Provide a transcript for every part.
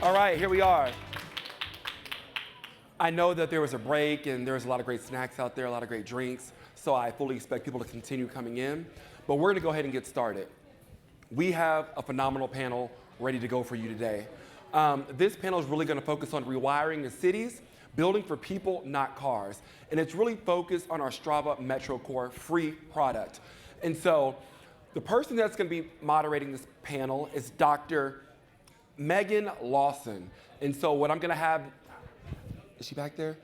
All right, here we are. I know that there was a break and there's a lot of great snacks out there, a lot of great drinks, so I fully expect people to continue coming in. But we're gonna go ahead and get started. We have a phenomenal panel ready to go for you today. This panel is really gonna focus on rewiring the cities, building for people, not cars. And it's really focused on our Strava Metro Core free product. And so the person that's gonna be moderating this panel is Dr. Megan Lawson. And so what I'm gonna have, is she back there?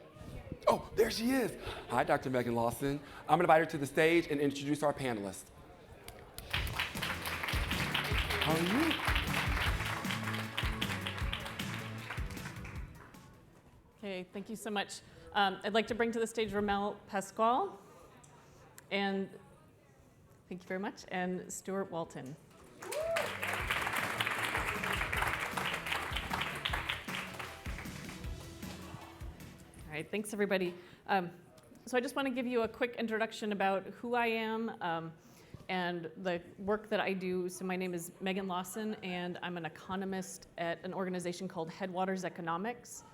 Oh, there she is. Hi, Dr. Megan Lawson. I'm gonna invite her to the stage and introduce our panelists. How are you? Okay, thank you so much. I'd like to bring to the stage Ramel Pasquale, and thank you very much, and Stuart Walton. All right, thanks everybody. So I just want to give you a quick introduction about who I am and the work that I do. So my name is Megan Lawson, and I'm an economist at an organization called Headwaters Economics.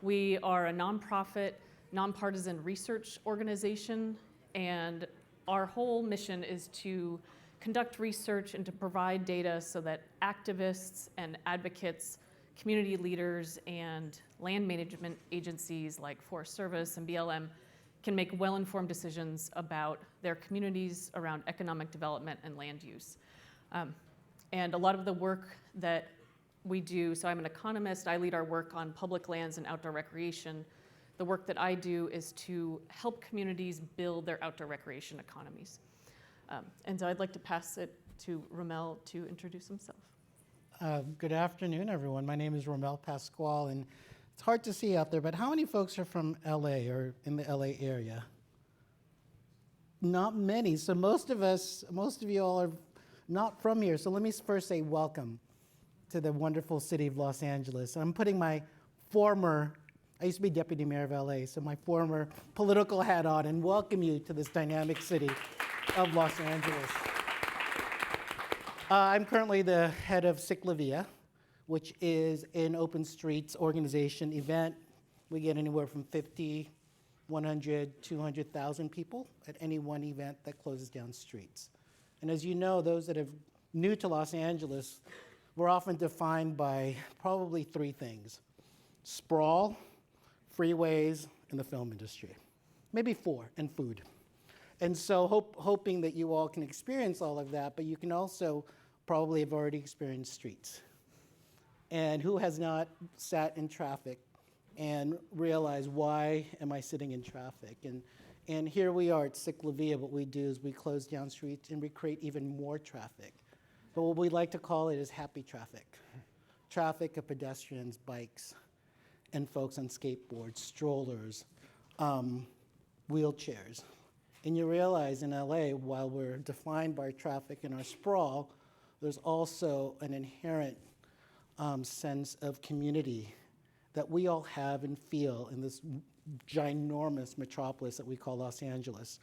We are a nonprofit, nonpartisan research organization, and our whole mission is to conduct research and to provide data so that activists and advocates, community leaders, and land management agencies like Forest Service and BLM can make well-informed decisions about their communities around economic development and land use. And a lot of the work that we do, so I'm an economist, I lead our work on public lands and outdoor recreation. The work that I do is to help communities build their outdoor recreation economies. And so I'd like to pass it to Ramel to introduce himself. Good afternoon, everyone. My name is Ramel Pasquale, and it's hard to see out there, but how many folks are from LA or in the LA area? Not many. So most of you all are not from here. So let me first say welcome to the wonderful city of Los Angeles. I'm putting my I used to be deputy mayor of LA, so my former political hat on and welcome you to this dynamic city of Los Angeles. I'm currently the head of Ciclavia, which is an open streets organization event. We get anywhere from 50, 100, 200,000 people at any one event that closes down streets. And as you know, those that are new to Los Angeles, we're often defined by probably three things: sprawl, freeways, and the film industry. Maybe four, and food. And so hoping that you all can experience all of that, but you can also probably have already experienced streets. And who has not sat in traffic and realized, why am I sitting in traffic? And here we are at Ciclavia. What we do is we close down streets and we create even more traffic. But what we like to call it is happy traffic. Traffic of pedestrians, bikes, and folks on skateboards, strollers, wheelchairs. And you realize in LA, while we're defined by traffic and our sprawl, there's also an inherent sense of community that we all have and feel in this ginormous metropolis that we call Los Angeles.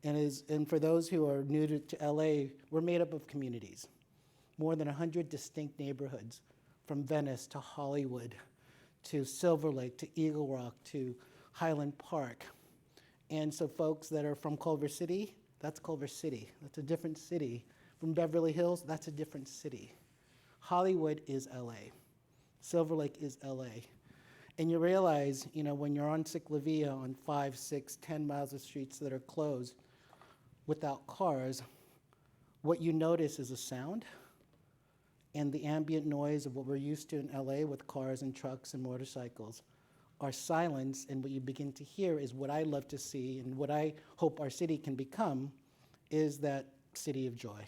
And for those who are new to LA, we're made up of communities. More than 100 distinct neighborhoods, from Venice to Hollywood, to Silver Lake, to Eagle Rock, to Highland Park. And so folks that are from Culver City, that's Culver City. That's a different city. From Beverly Hills, that's a different city. Hollywood is LA. Silver Lake is LA. And you realize, when you're on Ciclavia on 5, 6, 10 miles of streets that are closed without cars, what you notice is a sound and the ambient noise of what we're used to in LA with cars and trucks and motorcycles are silence, and what you begin to hear is what I love to see and what I hope our city can become is that city of joy.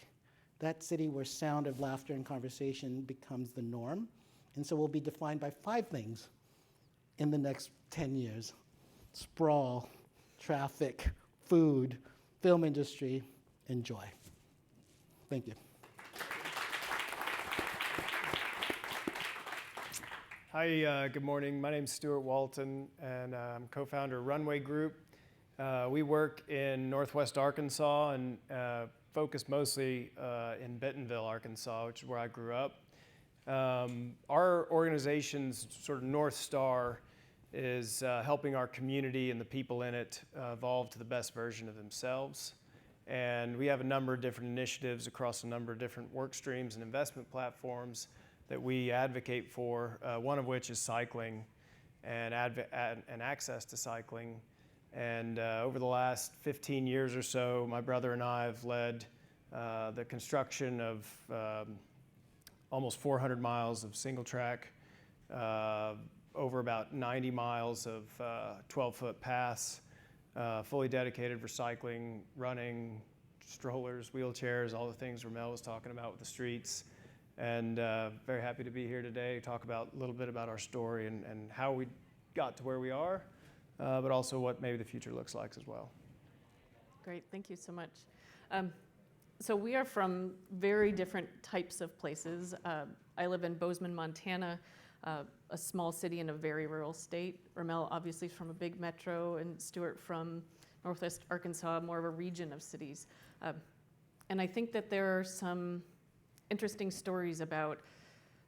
That city where sound of laughter and conversation becomes the norm. And so we'll be defined by 5 things in the next 10 years: sprawl, traffic, food, film industry, and joy. Thank you. Hi, good morning. My name's Stuart Walton, and I'm co-founder of Runway Group. We work in Northwest Arkansas and focus mostly in Bentonville, Arkansas, which is where I grew up. Our organization's sort of North Star is helping our community and the people in it evolve to the best version of themselves. And we have a number of different initiatives across a number of different work streams and investment platforms that we advocate for, one of which is cycling and access to cycling. And over the last 15 years or so, my brother and I have led the construction of almost 400 miles of single track, over about 90 miles of 12-foot paths, fully dedicated for cycling, running, strollers, wheelchairs, all the things Ramel was talking about with the streets. And very happy to be here today to talk about a little bit about our story and how we got to where we are, but also what maybe the future looks like as well. Great, thank you so much. So we are from very different types of places. I live in Bozeman, Montana, a small city in a very rural state. Ramel obviously from a big metro, and Stuart from Northwest Arkansas, more of a region of cities. And I think that there are some interesting stories about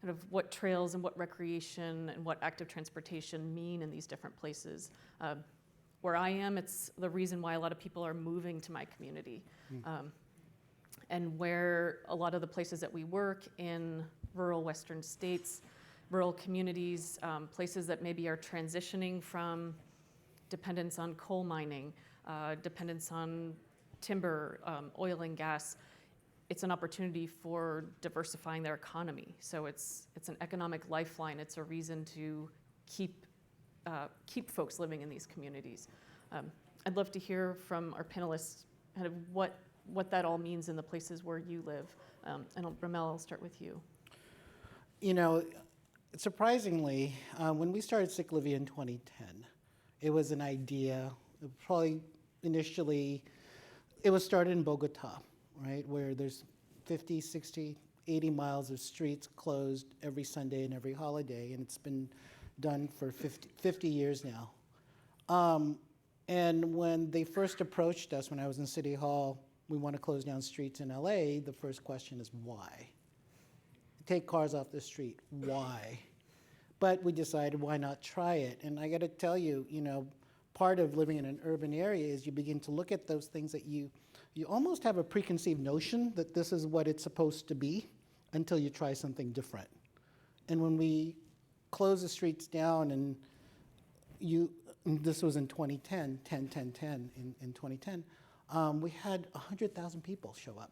kind of what trails and what recreation and what active transportation mean in these different places. Where I am, it's the reason why a lot of people are moving to my community. And where a lot of the places that we work in rural Western states, rural communities, places that maybe are transitioning from dependence on coal mining, dependence on timber, oil and gas, it's an opportunity for diversifying their economy. So it's an economic lifeline. It's a reason to keep folks living in these communities. I'd love to hear from our panelists kind of what that all means in the places where you live. And Ramel, I'll start with you. You know, surprisingly, when we started Ciclavia in 2010, it was an idea, probably initially, it was started in Bogota, right, where there's 50, 60, 80 miles of streets closed every Sunday and every holiday, and it's been done for 50 years now. And when they first approached us, when I was in City Hall, we want to close down streets in LA, the first question is why? Take cars off the street, why? But we decided why not try it? And I got to tell you, you know, part of living in an urban area is you begin to look at those things that you almost have a preconceived notion that this is what it's supposed to be until you try something different. And when we closed the streets down and this was in 2010, in 2010, we had 100,000 people show up.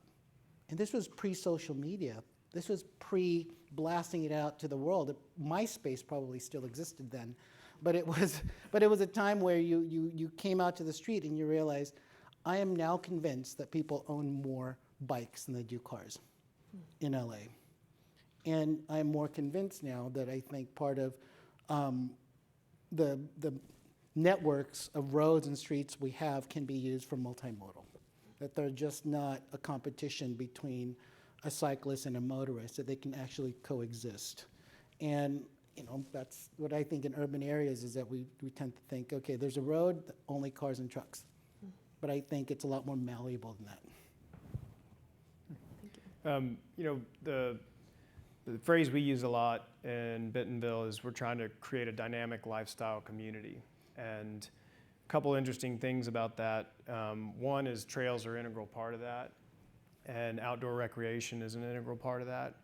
And this was pre-social media. This was pre-blasting it out to the world. MySpace probably still existed then. But it was a time where you came out to the street and you realized, I am now convinced that people own more bikes than they do cars in LA. And I'm more convinced now that I think part of the networks of roads and streets we have can be used for multimodal. That they're just not a competition between a cyclist and a motorist, that they can actually coexist. And you know, that's what I think in urban areas is that we tend to think, okay, there's a road, only cars and trucks. But I think it's a lot more malleable than that. You know, the phrase we use a lot in Bentonville is we're trying to create a dynamic lifestyle community. And a couple interesting things about that. One is trails are an integral part of that, and outdoor recreation is an integral part of that.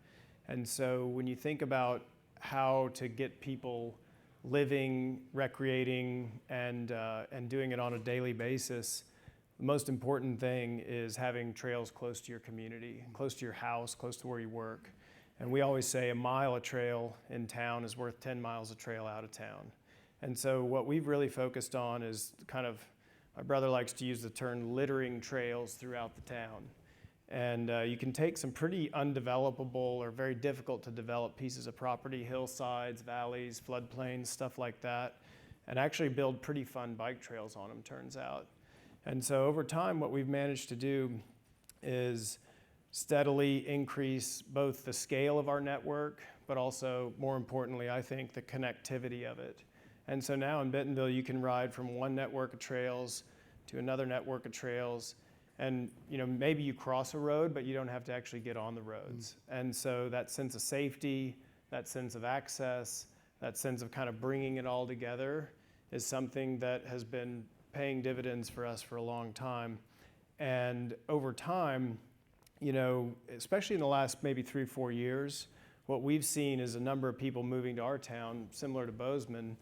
And so when you think about how to get people living, recreating, and doing it on a daily basis, the most important thing is having trails close to your community, close to your house, close to where you work. And we always say a mile of trail in town is worth 10 miles of trail out of town. And so what we've really focused on is kind of, my brother likes to use the term littering trails throughout the town. And you can take some pretty undevelopable or very difficult to develop pieces of property, hillsides, valleys, floodplains, stuff like that, and actually build pretty fun bike trails on them, turns out. And so over time, what we've managed to do is steadily increase both the scale of our network, but also, more importantly, I think, the connectivity of it. And so now in Bentonville, you can ride from one network of trails to another network of trails. And you know, maybe you cross a road, but you don't have to actually get on the roads. And so that sense of safety, that sense of access, that sense of kind of bringing it all together is something that has been paying dividends for us for a long time. And over time, you know, especially in the last maybe 3 or 4 years, what we've seen is a number of people moving to our town, similar to Bozeman,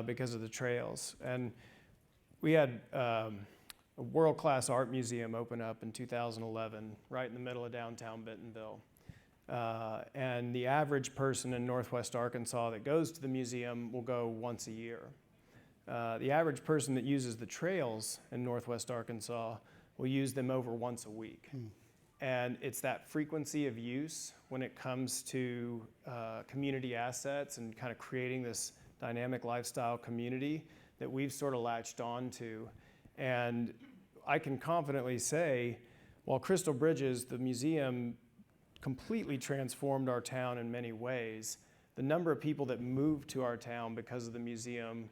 because of the trails. And we had a world-class art museum open up in 2011, right in the middle of downtown Bentonville. And the average person in Northwest Arkansas that goes to the museum will go once a year. The average person that uses the trails in Northwest Arkansas will use them over once a week. And it's that frequency of use when it comes to community assets and kind of creating this dynamic lifestyle community that we've sort of latched on to. And I can confidently say, while Crystal Bridges, the museum, completely transformed our town in many ways, the number of people that moved to our town because of the museum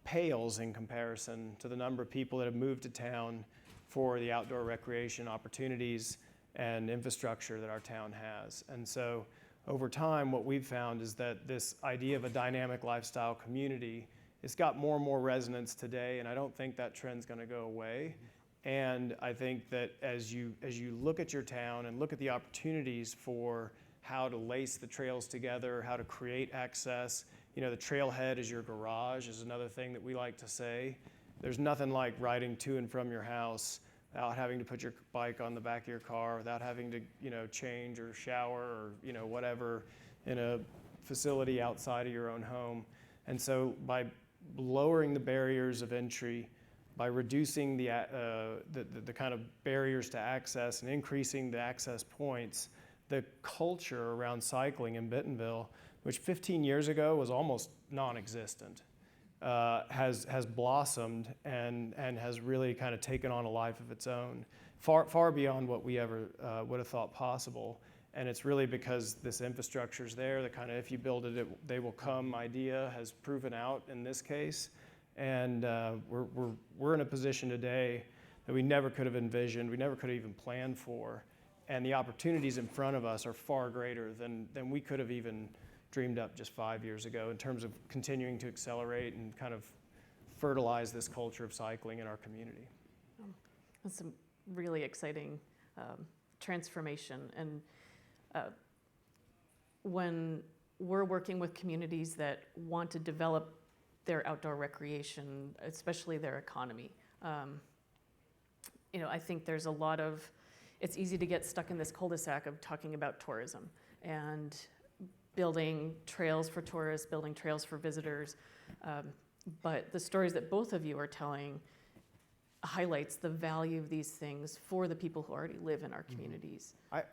pales in comparison to the number of people that have moved to town for the outdoor recreation opportunities and infrastructure that our town has. And so over time, what we've found is that this idea of a dynamic lifestyle community, it's got more and more resonance today, and I don't think that trend's gonna go away. And I think that as you look at your town and look at the opportunities for how to lace the trails together, how to create access, you know, the trailhead is your garage is another thing that we like to say. There's nothing like riding to and from your house without having to put your bike on the back of your car, without having to, you know, change or shower or, you know, whatever in a facility outside of your own home. And so by lowering the barriers of entry, by reducing the kind of barriers to access and increasing the access points, the culture around cycling in Bentonville, which 15 years ago was almost non-existent, has blossomed and has really kind of taken on a life of its own, far beyond what we ever would have thought possible. And it's really because this infrastructure is there, the kind of if you build it, they will come idea has proven out in this case. And we're in a position today that we never could have envisioned, we never could have even planned for. And the opportunities in front of us are far greater than we could have even dreamed up just 5 years ago in terms of continuing to accelerate and kind of fertilize this culture of cycling in our community. That's some really exciting transformation. And when we're working with communities that want to develop their outdoor recreation, especially their economy, you know, I think there's a lot of, it's easy to get stuck in this cul-de-sac of talking about tourism and building trails for tourists, building trails for visitors. But the stories that both of you are telling highlights the value of these things for the people who already live in our communities. I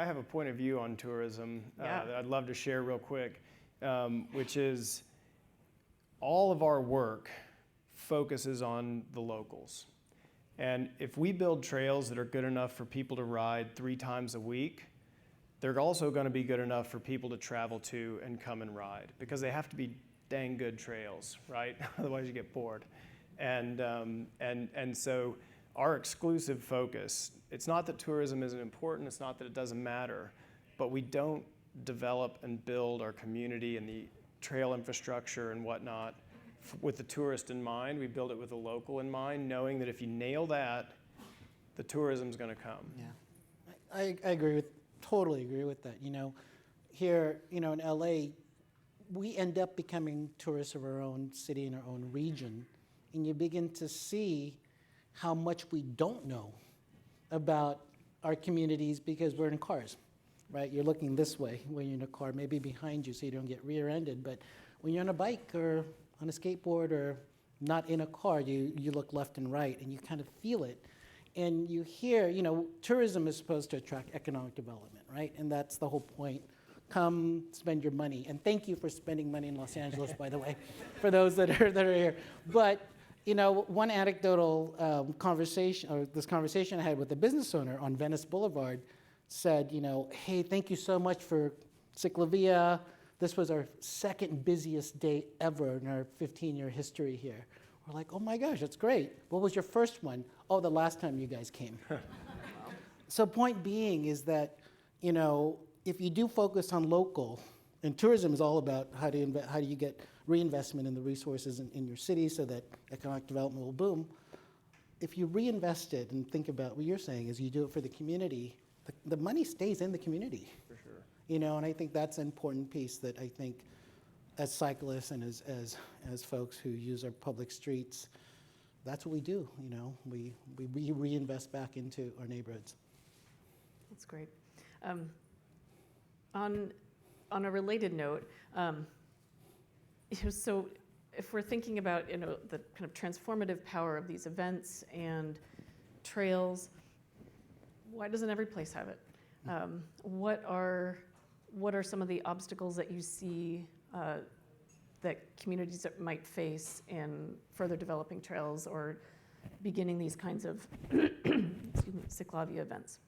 have a point of view on tourism that I'd love to share real quick, which is all of our work focuses on the locals. And if we build trails that are good enough for people to ride 3 times a week, they're also going to be good enough for people to travel to and come and ride, because they have to be dang good trails, right? Otherwise you get bored. And so our exclusive focus, it's not that tourism isn't important, it's not that it doesn't matter, but we don't develop and build our community and the trail infrastructure and whatnot with the tourist in mind. We build it with the local in mind, knowing that if you nail that, the tourism's going to come. Yeah, I totally agree with that. You know, here, you know, in LA, we end up becoming tourists of our own city and our own region, and you begin to see how much we don't know about our communities because we're in cars, right? You're looking this way when you're in a car, maybe behind you so you don't get rear-ended, but when you're on a bike or on a skateboard or not in a car, you look left and right and you kind of feel it. And you hear, you know, tourism is supposed to attract economic development, right? And that's the whole point. Come spend your money. And thank you for spending money in Los Angeles, by the way, for those that are here. But, you know, one anecdotal conversation, or this conversation I had with a business owner on Venice Boulevard said, you know, hey, thank you so much for Ciclavia. This was our second busiest day ever in our 15-year history here. We're like, oh my gosh, that's great. What was your first one? Oh, the last time you guys came. So point being is that, you know, if you do focus on local, And tourism is all about how do you get reinvestment in the resources in your city so that economic development will boom. If you reinvest it and think about what you're saying is you do it for the community, the money stays in the community. For sure. You know, and I think that's an important piece that I think as cyclists and as folks who use our public streets, that's what we do, you know. We reinvest back into our neighborhoods. That's great. On a related note, so if we're thinking about, the kind of transformative power of these events and trails, why doesn't every place have it? What are some of the obstacles that you see that communities might face in further developing trails or beginning these kinds of Ciclavia events?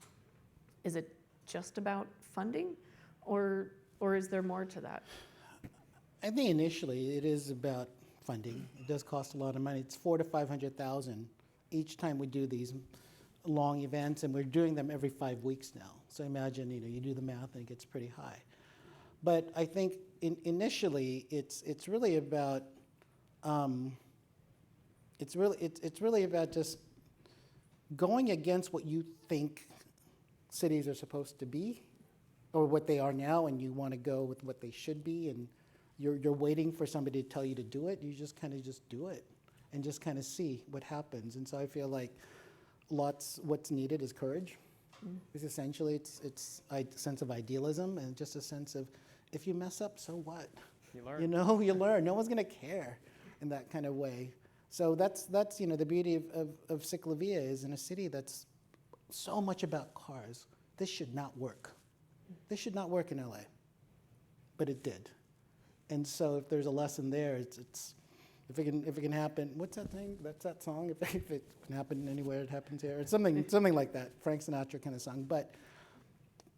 Is it just about funding, or is there more to that? I think initially it is about funding. It does cost a lot of money. It's $400,000 to $500,000 each time we do these long events, and we're doing them every 5 weeks now. So imagine, you do the math and it gets pretty high. But I think initially it's really about it's really about just going against what you think cities are supposed to be, or what they are now, and you want to go with what they should be, and you're waiting for somebody to tell you to do it. You just kind of just do it, and just kind of see what happens. And so I feel like what's needed is courage. Because essentially it's a sense of idealism and just a sense of, if you mess up, so what? You learn. You learn. No one's going to care in that kind of way. So that's the beauty of Ciclavia is in a city that's so much about cars. This should not work. This should not work in LA, but it did. And so if there's a lesson there, it's if it can happen. What's that thing? That's that song. If it can happen anywhere, it happens here. It's something like that. Frank Sinatra kind of song. But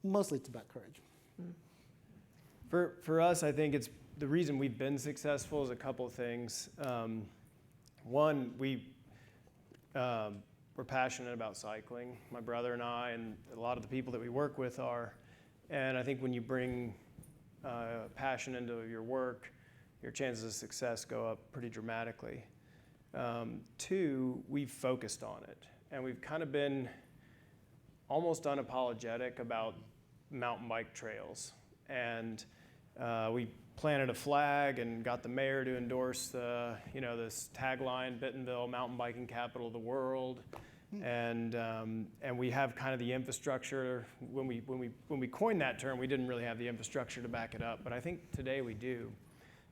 mostly it's about courage. For us, I think it's the reason we've been successful is a couple of things. One, we're passionate about cycling. My brother and I, and a lot of the people that we work with are. And I think when you bring passion into your work, your chances of success go up pretty dramatically. Two, we've focused on it. And we've kind of been almost unapologetic about mountain bike trails. And we planted a flag and got the mayor to endorse this tagline, Bentonville, mountain biking capital of the world. And we have kind of the infrastructure. When we coined that term, we didn't really have the infrastructure to back it up, but I think today we do.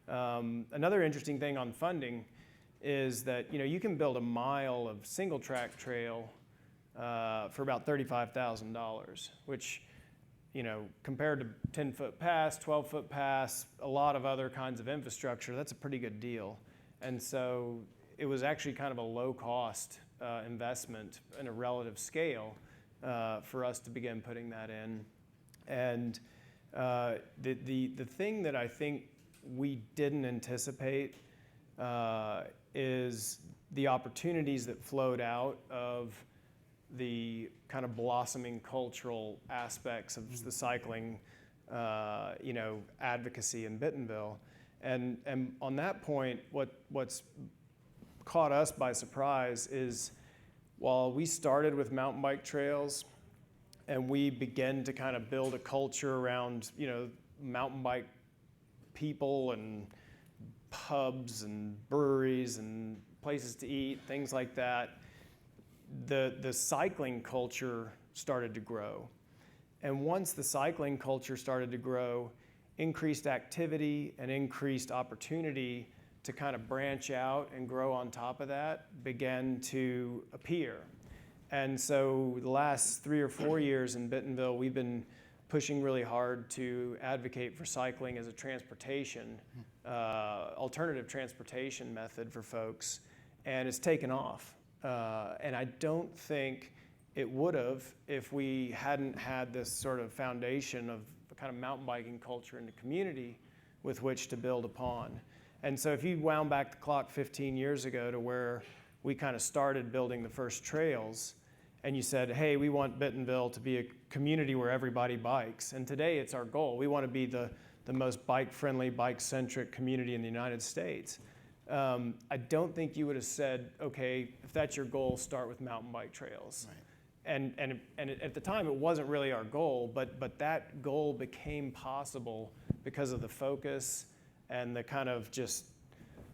Another interesting thing on funding is that you can build a mile of single track trail for about $35,000, which compared to 10-foot pass, 12-foot pass, a lot of other kinds of infrastructure, that's a pretty good deal. And so it was actually kind of a low cost investment in a relative scale for us to begin putting that in. And the thing that I think we didn't anticipate is the opportunities that flowed out of the kind of blossoming cultural aspects of the cycling, advocacy in Bentonville. And on that point, what's caught us by surprise is while we started with mountain bike trails and we began to kind of build a culture around, mountain bike people and pubs and breweries and places to eat, things like that, the cycling culture started to grow. And once the cycling culture started to grow, increased activity and increased opportunity to kind of branch out and grow on top of that began to appear. And so the last 3 or 4 years in Bentonville, we've been pushing really hard to advocate for cycling as a transportation, alternative transportation method for folks, and it's taken off. And I don't think it would have if we hadn't had this sort of foundation of kind of mountain biking culture in the community with which to build upon. And so if you wound back the clock 15 years ago to where we kind of started building the first trails, and you said, hey, we want Bentonville to be a community where everybody bikes. And today it's our goal. We want to be the the most bike-friendly, bike-centric community in the United States. I don't think you would have said, okay, if that's your goal, start with mountain bike trails. Right. And at the time, it wasn't really our goal, but that goal became possible because of the focus and the kind of just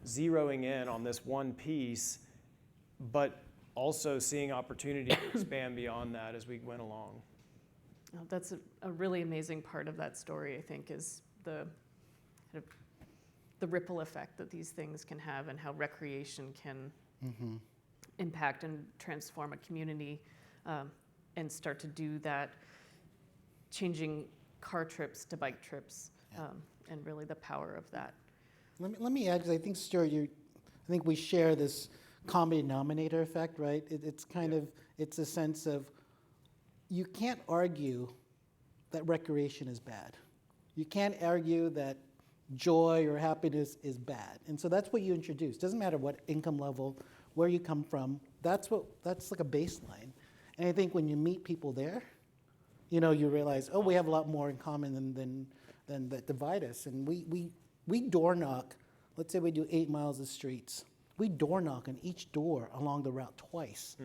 zeroing in on this one piece, but also seeing opportunity to expand beyond that as we went along. Oh, that's a really amazing part of that story, I think, is the ripple effect that these things can have and how recreation can impact and transform a community, and start to do that, changing car trips to bike trips, and really the power of that. Let me add, because I think, Stuart, I think we share this common denominator effect, right? It's kind of, it's a sense of, you can't argue that recreation is bad. You can't argue that joy or happiness is bad. And so that's what you introduce. Doesn't matter what income level, where you come from, that's like a baseline. And I think when you meet people there, you realize, oh, we have a lot more in common than that divide us. And we door knock, let's say we do 8 miles of streets. We door knock on each door along the route twice,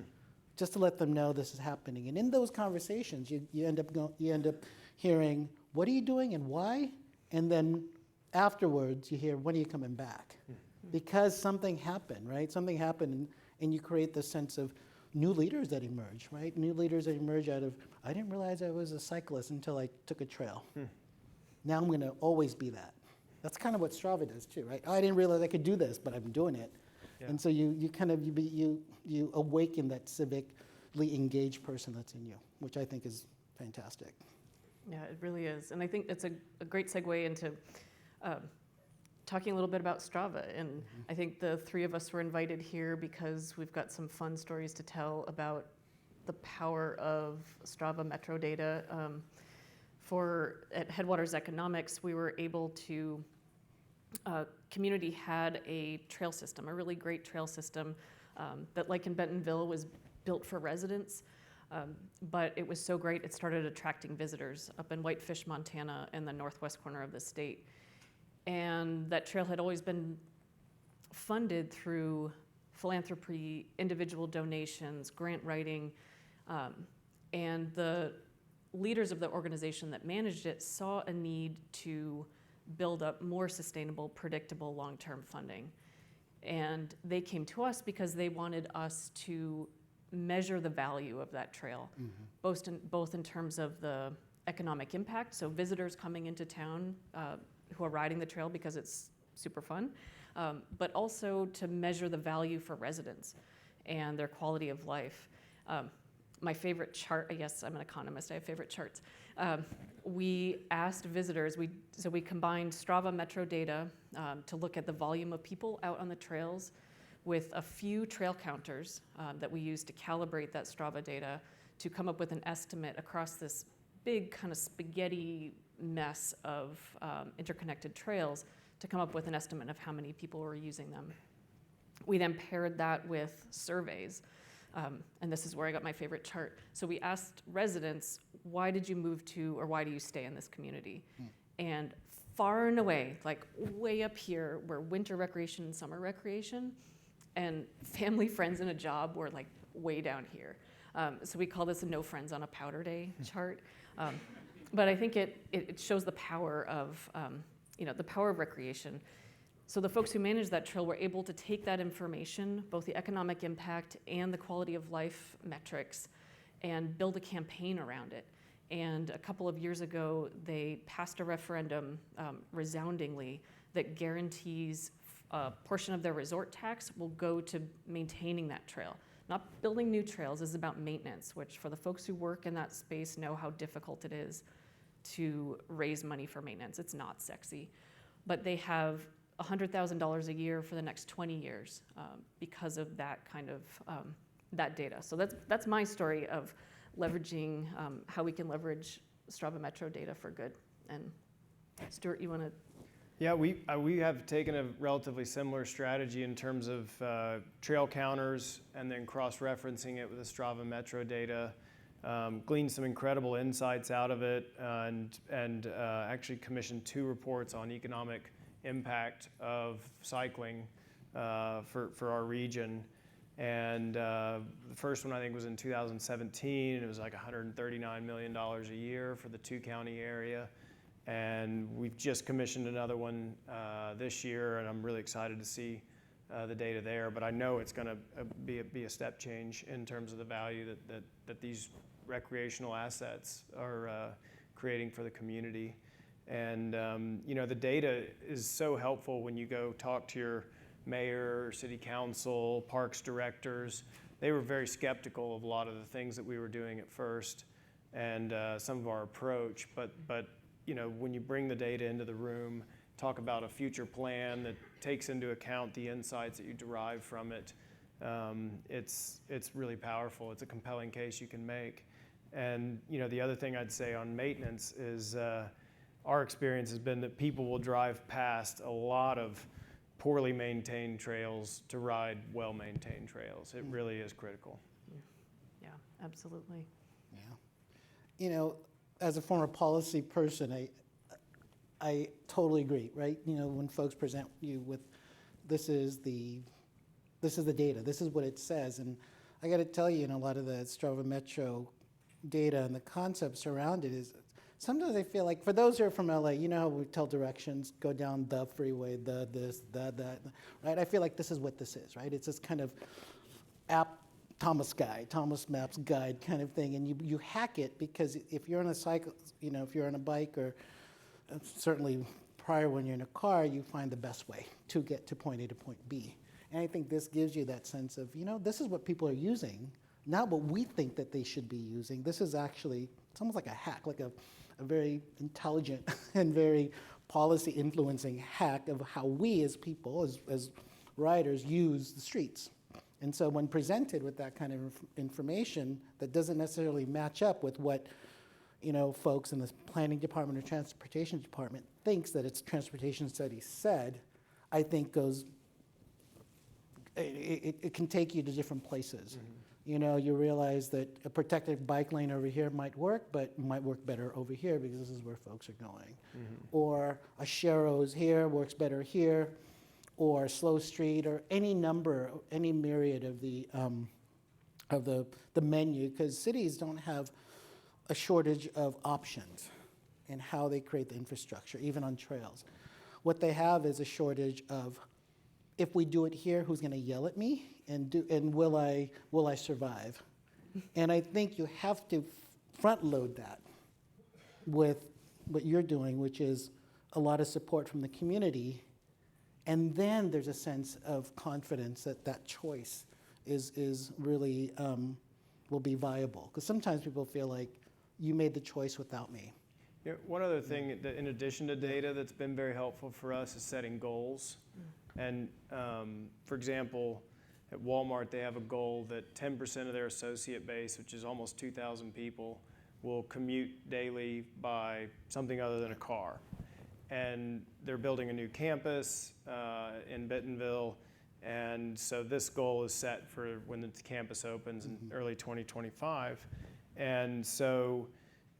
just to let them know this is happening. And in those conversations, you end up hearing, what are you doing and why? And then afterwards, you hear, when are you coming back? Because something happened, right? Something happened, and you create this sense of new leaders that emerge, right? New leaders that emerge out of, I didn't realize I was a cyclist until I took a trail. Now I'm going to always be that. That's kind of what Strava does too, right? I didn't realize I could do this, but I'm doing it. Yeah. And so you awaken that civically engaged person that's in you, which I think is fantastic. Yeah, it really is. And I think it's a great segue into talking a little bit about Strava. And I think the three of us were invited here because we've got some fun stories to tell about the power of Strava metro data. At Headwaters Economics, we were able to, community had a trail system, a really great trail system that, like in Bentonville, was built for residents. But it was so great, it started attracting visitors up in Whitefish, Montana, in the northwest corner of the state. And that trail had always been funded through philanthropy, individual donations, grant writing, and the leaders of the organization that managed it saw a need to build up more sustainable, predictable, long-term funding. And they came to us because they wanted us to measure the value of that trail, both in terms of the economic impact, so visitors coming into town who are riding the trail because it's super fun, but also to measure the value for residents and their quality of life. My favorite chart, yes, I'm an economist, I have favorite charts. We asked visitors, so we combined Strava metro data to look at the volume of people out on the trails with a few trail counters that we used to calibrate that Strava data to come up with an estimate across this big kind of spaghetti mess of interconnected trails to come up with an estimate of how many people were using them. We then paired that with surveys. And this is where I got my favorite chart. So we asked residents, why did you move to, or why do you stay in this community? And far and away, like way up here, were winter recreation and summer recreation, and family, friends, and a job were like way down here. So we call this a no friends on a powder day chart. But I think it shows the power of, the power of recreation. So the folks who manage that trail were able to take that information, both the economic impact and the quality of life metrics, and build a campaign around it. And a couple of years ago, they passed a referendum resoundingly that guarantees a portion of their resort tax will go to maintaining that trail. Not building new trails, this is about maintenance, which for the folks who work in that space know how difficult it is to raise money for maintenance. It's not sexy. But they have $100,000 a year for the next 20 years because of that kind of that data. So that's my story of leveraging how we can leverage Strava Metro data for good. And Stuart, you want to? Yeah, we have taken a relatively similar strategy in terms of trail counters and then cross-referencing it with the Strava Metro data. Gleaned some incredible insights out of it, and actually commissioned 2 reports on economic impact of cycling for our region. And the first one I think was in 2017, and it was like $139 million a year for the 2-county area. And we've just commissioned another one this year, and I'm really excited to see the data there. But I know it's going to be a step change in terms of the value that these recreational assets are creating for the community. And the data is so helpful when you go talk to your mayor, city council, parks directors. They were very skeptical of a lot of the things that we were doing at first, and some of our approach. But when you bring the data into the room, talk about a future plan that takes into account the insights that you derive from it, it's really powerful. It's a compelling case you can make. And the other thing I'd say on maintenance is our experience has been that people will drive past a lot of poorly maintained trails to ride well-maintained trails. It really is critical. Yeah, absolutely. Yeah. As a former policy person, I totally agree, right? When folks present you with this is the data, this is what it says. And I got to tell you, a lot of the Strava Metro data and the concepts around it is, sometimes I feel like, for those who are from LA, how we tell directions, go down the freeway, this, that, right? I feel like this is what this is, right? It's this kind of app, Thomas Maps guide kind of thing, and you hack it, because if you're on a cycle, if you're on a bike, or certainly prior when you're in a car, you find the best way to get to point A to point B. And I think this gives you that sense of, this is what people are using, not what we think that they should be using. This is actually, it's almost like a hack, like a very intelligent and very policy influencing hack of how we as people, as riders, use the streets. And so when presented with that kind of information that doesn't necessarily match up with what folks in the planning department or transportation department thinks that its transportation study said, I think it can take you to different places. Mm-hmm. You realize that a protected bike lane over here might work, but might work better over here because this is where folks are going. Mm-hmm. Or a Sharrows here works better here, or Slow Street, or any myriad of the menu, because cities don't have a shortage of options in how they create the infrastructure, even on trails. What they have is a shortage of, if we do it here, who's going to yell at me, and will I survive? And I think you have to front load that with what you're doing, which is a lot of support from the community, and then there's a sense of confidence that that choice is really will be viable. Because sometimes people feel like you made the choice without me. One other thing that, in addition to data, that's been very helpful for us is setting goals. And for example, at Walmart, they have a goal that 10% of their associate base, which is almost 2,000 people, will commute daily by something other than a car. And they're building a new campus in Bentonville. And so this goal is set for when the campus opens in early 2025. And so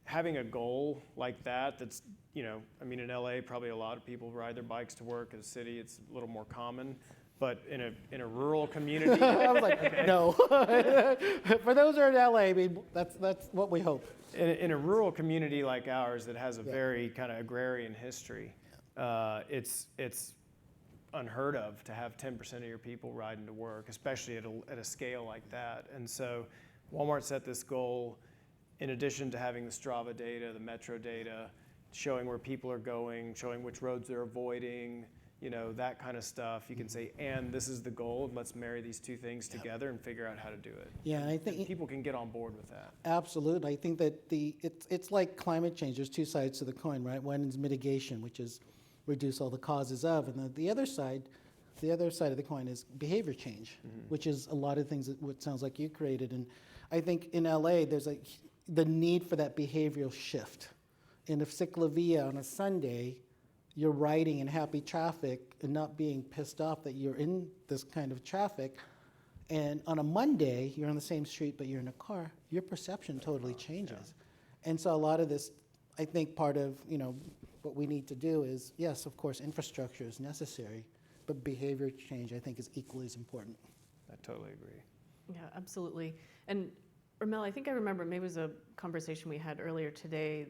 having a goal like that, that's, in LA, probably a lot of people ride their bikes to work. In a city, it's a little more common. But in a rural community, I was like, no. For those who are in LA, that's what we hope. In a rural community like ours that has a very kind of agrarian history, it's unheard of to have 10% of your people riding to work, especially at a scale like that. And so Walmart set this goal, in addition to having the Strava data, the Metro data, showing where people are going, showing which roads they're avoiding, that kind of stuff. You can say, and this is the goal, and let's marry these two things together and figure out how to do it. Yeah, and I think people can get on board with that. Absolutely. I think that it's like climate change. There's two sides to the coin, right? One is mitigation, which is reduce all the causes of, and the other side of the coin is behavior change, which is a lot of things that what sounds like you created. And I think in LA, there's the need for that behavioral shift. In a ciclovia on a Sunday, you're riding in happy traffic and not being pissed off that you're in this kind of traffic, And on a Monday, you're on the same street, but you're in a car, your perception totally changes. And so a lot of this, I think part of, what we need to do is, yes, of course, infrastructure is necessary, but behavior change, I think, is equally as important. I totally agree. Yeah, absolutely. And Ramel, I think I remember, maybe it was a conversation we had earlier today.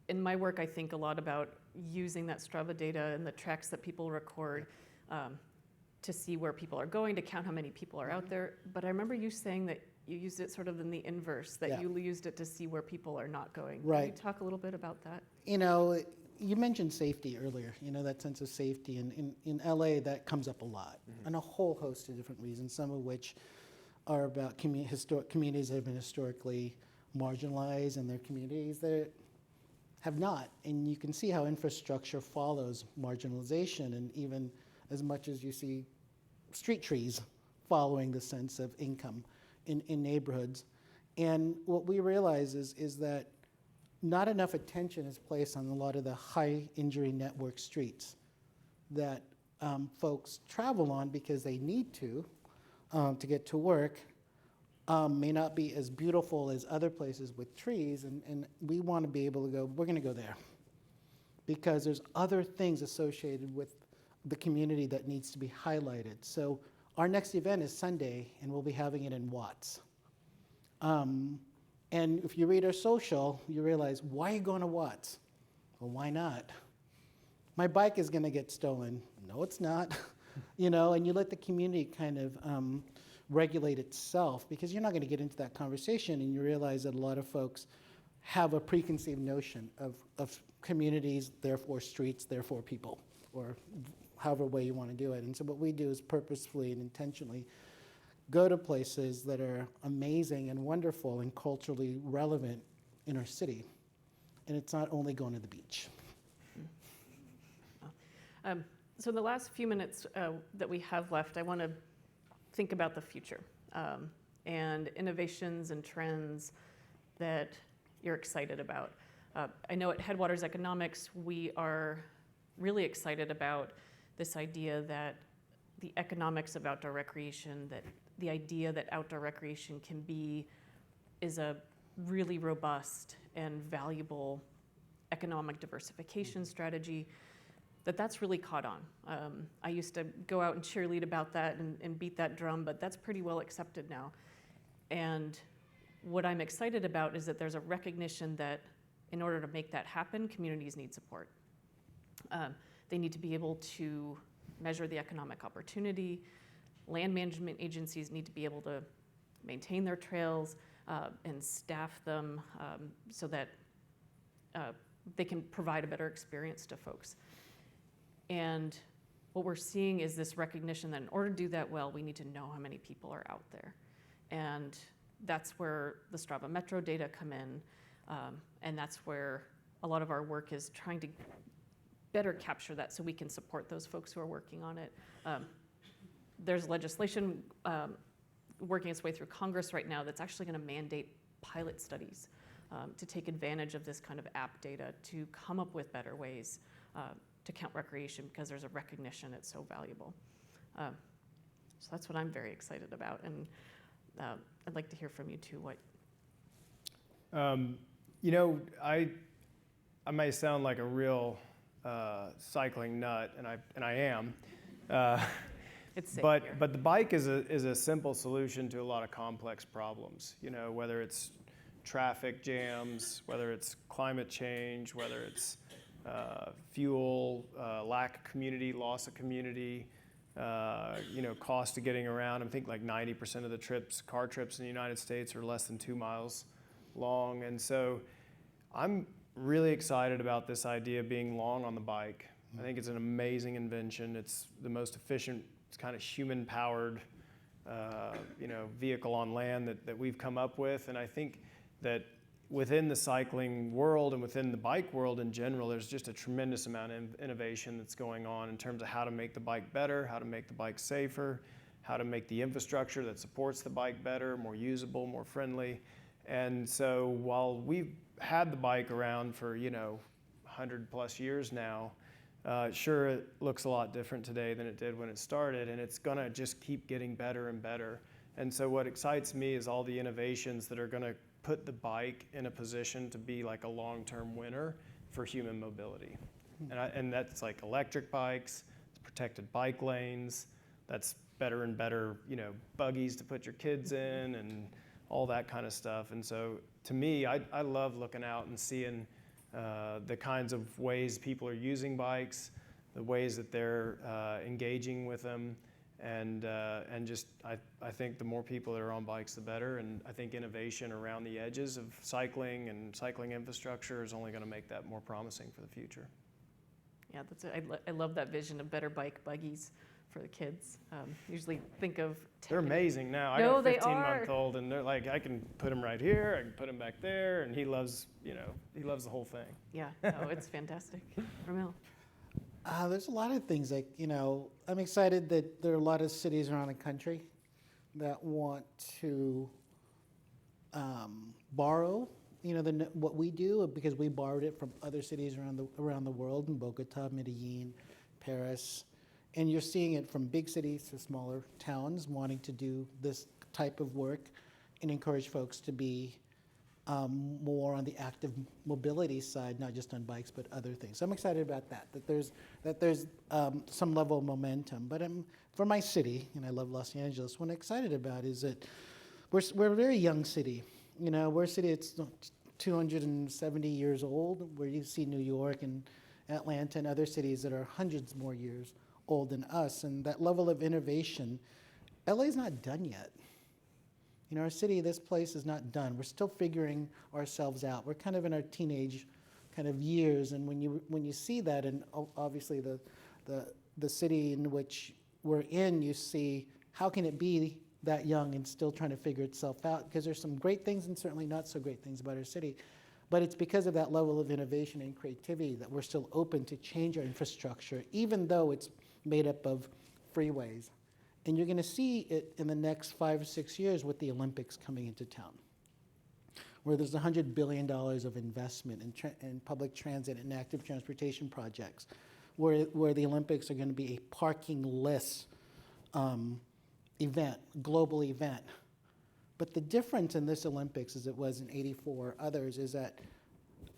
In my work, I think a lot about using that Strava data and the tracks that people record to see where people are going, to count how many people are out there. But I remember you saying that you used it sort of in the inverse, that you used it to see where people are not going. Right. Can you talk a little bit about that? You mentioned safety earlier, that sense of safety. And in LA, that comes up a lot, and a whole host of different reasons, some of which are about communities that have been historically marginalized and their communities that have not. And you can see how infrastructure follows marginalization, and even as much as you see street trees following the sense of income in neighborhoods. And what we realize is that not enough attention is placed on a lot of the high injury network streets that folks travel on because they need to get to work, may not be as beautiful as other places with trees, and we want to be able to go, we're going to go there because there's other things associated with the community that needs to be highlighted. So our next event is Sunday, and we'll be having it in Watts. And if you read our social, you realize, why are you going to Watts? Well, why not? My bike is going to get stolen. No, it's not. And you let the community kind of regulate itself, because you're not going to get into that conversation, and you realize that a lot of folks have a preconceived notion of communities, therefore streets, therefore people, or however way you want to do it. And so what we do is purposefully and intentionally go to places that are amazing and wonderful and culturally relevant in our city. And it's not only going to the beach. So the last few minutes that we have left, I want to think about the future and innovations and trends that you're excited about. I know at Headwaters Economics, we are really excited about this idea that the economics of outdoor recreation, that the idea that outdoor recreation is a really robust and valuable economic diversification strategy, that's really caught on. I used to go out and cheerlead about that and beat that drum, but that's pretty well accepted now. And what I'm excited about is that there's a recognition that in order to make that happen, communities need support. They need to be able to measure the economic opportunity. Land management agencies need to be able to maintain their trails and staff them so that they can provide a better experience to folks. And what we're seeing is this recognition that in order to do that well, we need to know how many people are out there. And that's where the Strava Metro data come in. And that's where a lot of our work is trying to better capture that so we can support those folks who are working on it. There's legislation working its way through Congress right now that's actually going to mandate pilot studies to take advantage of this kind of app data to come up with better ways to count recreation, because there's a recognition it's so valuable. So that's what I'm very excited about, and I'd like to hear from you too. I may sound like a real cycling nut, and I am. It's safe but here. the bike is a simple solution to a lot of complex problems. Whether it's traffic jams, whether it's climate change, whether it's fuel, lack of community, loss of community, cost of getting around. I think like 90% of the car trips in the United States are less than 2 miles long. And so I'm really excited about this idea of being long on the bike. I think it's an amazing invention. It's the most efficient, it's kind of human-powered, vehicle on land that we've come up with. And I think that within the cycling world and within the bike world in general, there's just a tremendous amount of innovation that's going on in terms of how to make the bike better, how to make the bike safer, how to make the infrastructure that supports the bike better, more usable, more friendly. And so while we've had the bike around for 100 plus years now, Sure, it looks a lot different today than it did when it started, and it's going to just keep getting better and better. And so what excites me is all the innovations that are going to put the bike in a position to be like a long-term winner for human mobility. And that's like electric bikes, it's protected bike lanes, that's better and better, buggies to put your kids in and all that kind of stuff. And so to me, I love looking out and seeing the kinds of ways people are using bikes, the ways that they're engaging with them, and just I think the more people that are on bikes, the better. And I think innovation around the edges of cycling and cycling infrastructure is only going to make that more promising for the future. Yeah, I love that vision of better bike buggies for the kids. Usually think of They're amazing now. I No, got a they are. 15-month-old, and they're like, I can put him right here, I can put him back there, and he loves the whole thing. Yeah, no, it's fantastic. Ramil. There's a lot of things I'm excited that there are a lot of cities around the country that want to borrow, what we do, because we borrowed it from other cities around the world, in Bogota, Medellin, Paris, and you're seeing it from big cities to smaller towns wanting to do this type of work and encourage folks to be more on the active mobility side, not just on bikes, but other things. So I'm excited about that there's some level of momentum. But for my city, and I love Los Angeles, what I'm excited about is that we're a very young city. We're a city that's 270 years old, where you see New York and Atlanta and other cities that are hundreds more years old than us. And that level of innovation, LA's not done yet. Our city, this place is not done. We're still figuring ourselves out. We're kind of in our teenage kind of years, and when you see that, and obviously the city in which we're in, you see how can it be that young and still trying to figure itself out? Because there's some great things and certainly not so great things about our city, but it's because of that level of innovation and creativity that we're still open to change our infrastructure, even though it's made up of freeways. And you're going to see it in the next 5 or 6 years with the Olympics coming into town, where there's $100 billion of investment in public transit and active transportation projects, where the Olympics are going to be a parking-less event, global event. But the difference in this Olympics, as it was in '84 or others, is that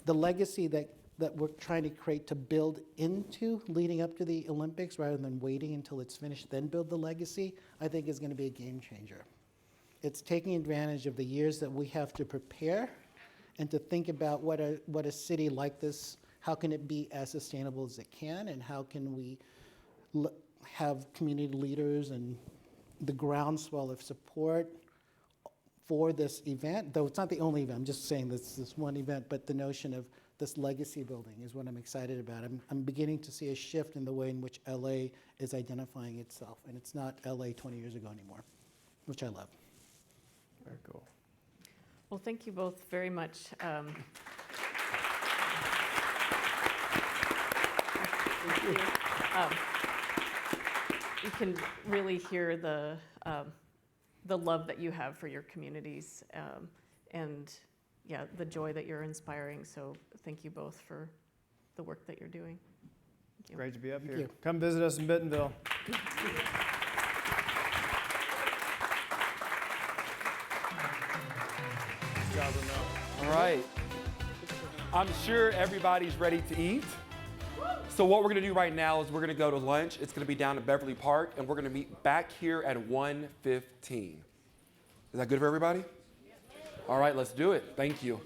the legacy that we're trying to create to build into leading up to the Olympics, rather than waiting until it's finished, then build the legacy, I think is going to be a game changer. It's taking advantage of the years that we have to prepare and to think about what a city like this, how can it be as sustainable as it can, and how can we have community leaders and the groundswell of support for this event, though it's not the only event. I'm just saying this one event, but the notion of this legacy building is what I'm excited about. I'm beginning to see a shift in the way in which LA is identifying itself, and it's not LA 20 years ago anymore, which I love. Very cool. Well, thank you both very much. You can really hear the love that you have for your communities, and yeah, the joy that you're inspiring. So thank you both for the work that you're doing. Thank you. Great to be up Thank here. you. Come visit us in Bentonville. Good job, Ramel. All right. I'm sure everybody's ready to eat. So what we're gonna do right now is we're gonna go to lunch. It's gonna be down at Beverly Park, and we're gonna meet back here at 1:15. Is that good for everybody? All right, let's do it. Thank you.